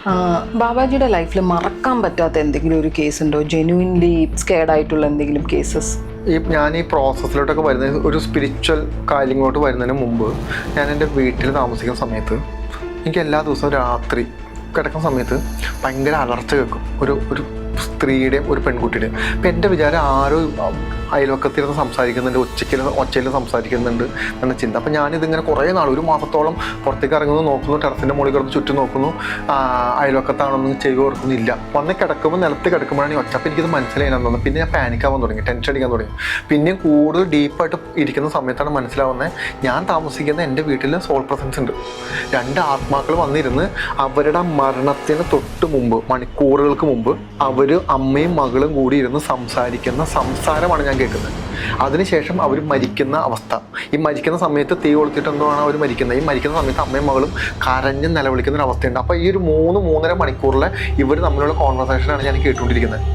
ബാബാജിയുടെ ലൈഫിൽ മറക്കാൻ പറ്റാത്ത എന്തെങ്കിലും ഒരു കേസ് ഉണ്ടോ? ജെന്യുവിൻലി സ്കേർഡ് ആയിട്ടുള്ള എന്തെങ്കിലും കേസസ്? ഞാൻ ഈ പ്രോസസ്സിലോട്ടൊക്കെ വരുന്ന ഒരു സ്പിരിച്വൽ കാര്യങ്ങളോട്ട് വരുന്നതിന് മുമ്പ് ഞാൻ എൻ്റെ വീട്ടിൽ താമസിക്കുന്ന സമയത്ത് എനിക്ക് എല്ലാ ദിവസവും രാത്രി കിടക്കുന്ന സമയത്ത് ഭയങ്കര അലർച്ച കേൾക്കും, ഒരു സ്ത്രീയുടെയും ഒരു പെൺകുട്ടിയുടെയും. അപ്പം എൻ്റെ വിചാരം ആരോ അയൽവക്കത്തിരുന്ന് സംസാരിക്കുന്നുണ്ട്, ഒച്ചയിൽ സംസാരിക്കുന്നുണ്ട് എന്ന ചിന്ത. അപ്പം ഞാനിതിങ്ങനെ കുറേ നാൾ, ഒരു മാസത്തോളം പുറത്തേക്ക് ഇറങ്ങുന്നു, നോക്കുന്നു, ടെറസിൻ്റെ മുകളിൽ കിടന്ന് ചുറ്റും നോക്കുന്നു, അയൽവക്കത്താണൊന്നും ചെയ്ത് ഓർക്കുന്നില്ല. വന്ന് കിടക്കുമ്പോൾ നിലത്ത് കിടക്കുമ്പോഴാണ് ഈ ഒച്ച. അപ്പം എനിക്കിത് മനസ്സിലായെന്നു തോന്നുന്നു. പിന്നെ ഞാൻ പാനിക്കാവാൻ തുടങ്ങി, ടെൻഷൻ അടിക്കാൻ തുടങ്ങി. പിന്നെയും കൂടുതൽ ഡീപ്പായിട്ട് ഇരിക്കുന്ന സമയത്താണ് മനസ്സിലാവുന്നത് ഞാൻ താമസിക്കുന്ന എൻ്റെ വീട്ടിൽ സോൾ പ്രസൻസ് ഉണ്ട്. 2 ആത്മാക്കൾ വന്നിരുന്ന് അവരുടെ മരണത്തിന് തൊട്ട് മുമ്പ്, മണിക്കൂറുകൾക്ക് മുമ്പ്, അവർ അമ്മയും മകളും കൂടി ഇരുന്ന് സംസാരിക്കുന്ന സംസാരമാണ് ഞാൻ കേൾക്കുന്നത്. അതിനുശേഷം അവർ മരിക്കുന്ന അവസ്ഥ, ഈ മരിക്കുന്ന സമയത്ത് തീ കൊളുത്തിട്ട് എന്താണ് അവർ മരിക്കുന്നത്. ഈ മരിക്കുന്ന സമയത്ത് അമ്മയും മകളും കരഞ്ഞ് നിലവിളിക്കുന്ന ഒരു അവസ്ഥയുണ്ട്. അപ്പോൾ ഈ ഒരു 3-3.5 മണിക്കൂറിൽ ഇവർ തമ്മിലുള്ള കോൺവെർസേഷനാണ് ഞാൻ കേട്ടുകൊണ്ടിരിക്കുന്നത്.